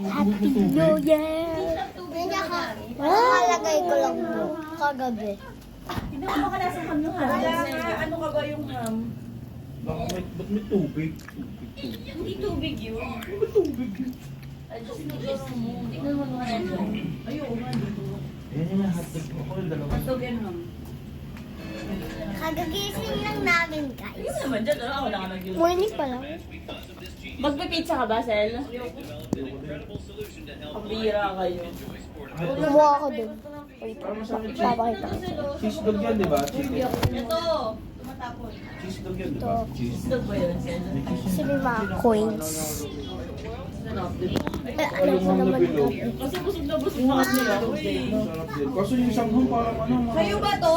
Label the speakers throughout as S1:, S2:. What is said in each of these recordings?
S1: Happy New Year! Nakalagay ko lang po kagabi.
S2: Hindi mo baka nasa ham yung ham. Ano ka ba yung ham?
S3: Ba't may tubig?
S2: Hindi tubig yun.
S3: Ba't tubig yun?
S2: Ay, just noodles mo. Tingnan mo mga red yun. Ayoko nga dito.
S3: Yan yung hotdog ko. Ako yung dalawa.
S2: Hotdog and ham.
S1: Kagagising lang namin, guys.
S2: Yung naman dyan, ako na ka nag-yun.
S1: Morning pa lang.
S2: Magpipizza ka ba, Sel? Pabira kayo.
S1: Kumuha ako dun. Wait, papakita ko.
S3: Cheese dog yan, di ba?
S2: Ito! Tumatapon.
S3: Cheese dog yan, di
S1: Ito.
S3: ba? Cheese.
S2: Isdog ba yun, Sel?
S1: Kasi may mga coins.
S2: Sarap din.
S1: Alam ko naman gabi.
S2: Kasi busog na busog na kami ako eh.
S3: Sarap din. Kaso yung isang ham parang ano, mga...
S4: Kayo ba to?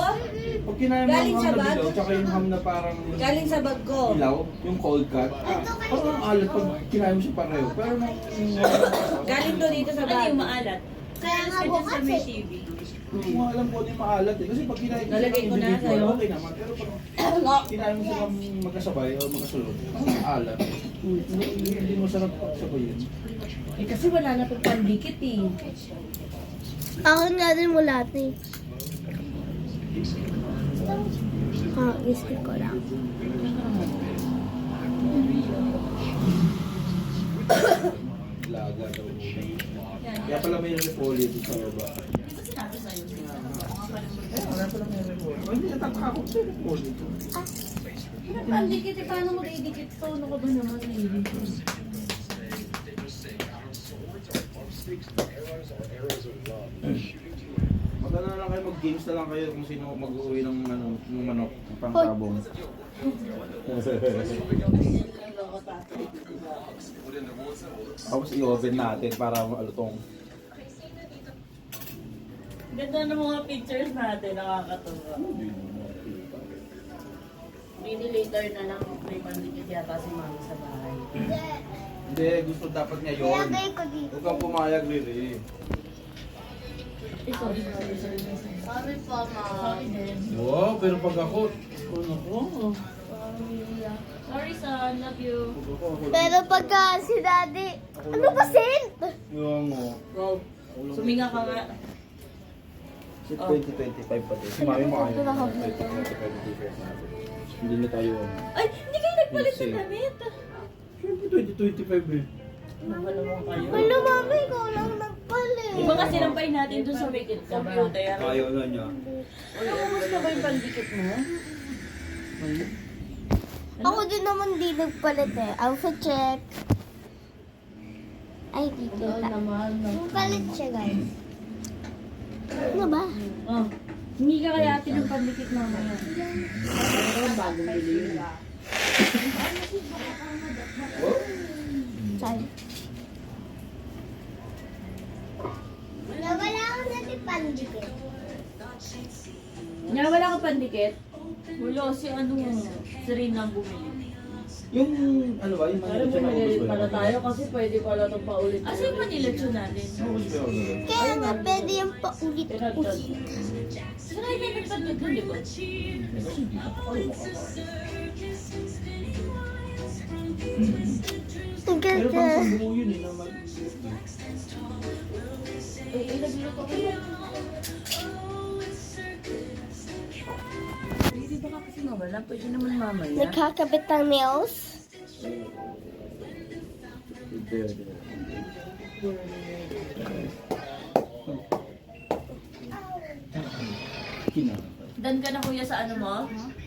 S3: Pag kinain mo
S4: Galing
S3: yung
S4: sa
S3: ham na
S4: bag?
S3: dilaw, tsaka yung ham na parang
S4: Galing sa bag ko.
S3: ilaw, yung cold cut, parang ang alat pag kinain mo siya pareho. Pero nung...
S4: Galing to dito sa
S2: Ano
S4: bag.
S2: yung maalat?
S1: Kaya nga
S2: Kasi
S1: bukas
S2: sa may
S1: eh.
S2: TV.
S3: Hindi mo alam kung ano yung maalat eh. Kasi pag kinain mo
S4: Nalagay ko na
S3: individual,
S4: sa'yo.
S3: okay naman. Pero pag kinain mo siya magkasabay o magkasulot, ang alat. Hindi mo sarap sabayin.
S4: Eh kasi wala na itong pandikit eh.
S1: Ako nga din wala na eh. Gising ko lang.
S3: Laga daw. Kaya pala may repolyo dito sa baba.
S2: Ito sinabi sa'yo.
S3: Wala pala may repolyo. Hindi, natataka ko sa repolyo dito.
S2: Pandikit eh, paano mo idikit to? Ano ka ba naman eh?
S3: Magano na lang kayo, mag-games na lang kayo kung sino mag-uwi ng, ano, ng manok, ng pangkabong. Tapos i-oven natin para malutong.
S2: Ganda ng mga pictures natin, nakakatuwa. Maybe later na lang may pandikit yata si Mami sa bahay.
S3: Hindi, gusto dapat ngayon.
S1: Ilagay ko dito.
S3: Huwag kang pumayag, Riri.
S2: Sorry po, Ma. Sorry din.
S3: Wow, pero pag ako,
S2: Sorry, son. Love you.
S1: Pero pagka si daddy, ano ba Saint?
S3: Yung mo.
S2: Wow. Suminga ka nga.
S3: Si 2025 pa din. Si Mami mo kayo. 2025 difference natin. Hindi na tayo.
S2: Ay, hindi kayo nagpalit ng damit.
S3: Siyempre 2025 eh.
S2: Ano ba naman kayo?
S1: Ano mami, ikaw lang nagpalit.
S2: Di ba kasi nampay natin dun sa may computer?
S3: Ayaw na niya.
S2: Ay, kumusta ba yung pandikit mo?
S1: Ako din naman di nagpalit eh. Outfit check. Ay, di kita. Nagpalit siya guys. Ano ba?
S2: Oh. Hindi ka kaya atin ng pandikit mamaya. Pero bagong bili yun.
S1: Sorry. Wala ako natin pandikit.
S2: Nga, wala ka pandikit? Wala, si ano, si Rin lang bumili.
S3: Yung ano ba, yung
S2: Pero bumili pala tayo kasi pwede pala itong paulit. Asa yung maniletsyon natin?
S1: Kaya nga, pwede yung paulit-ulit.
S2: Sira niya nagpandikit doon, di ba?
S1: Ang
S3: Pero
S1: ganda.
S3: pang sambuo yun eh. Naman.
S2: Eh, nagluto ko yun. Hindi ba kasi mawala? Pwede naman mamaya.
S1: Nagkakabit ng nails.
S2: Dan ka na kuya sa ano mo?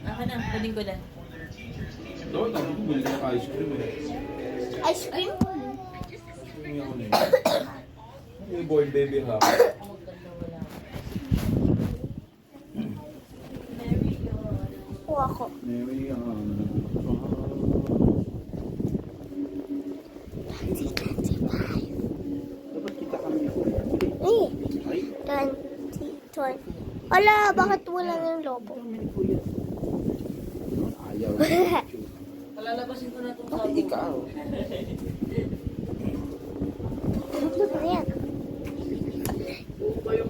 S2: Ako na, pwedeng ko na.
S3: Dapat ako bumili ka ng ice cream eh.
S1: Ice cream.
S3: Yung ako na yun. Yung boy baby ha.
S1: Kuha ko.
S3: Maybe dapat kita kami.
S1: Eh,
S3: Ay,
S1: 20. Wala, bakit wala ng logo?
S3: ayaw.
S2: Palalabasin ko na itong
S3: Bakit ikaw?
S1: Ano ba yan?
S2: Ba yung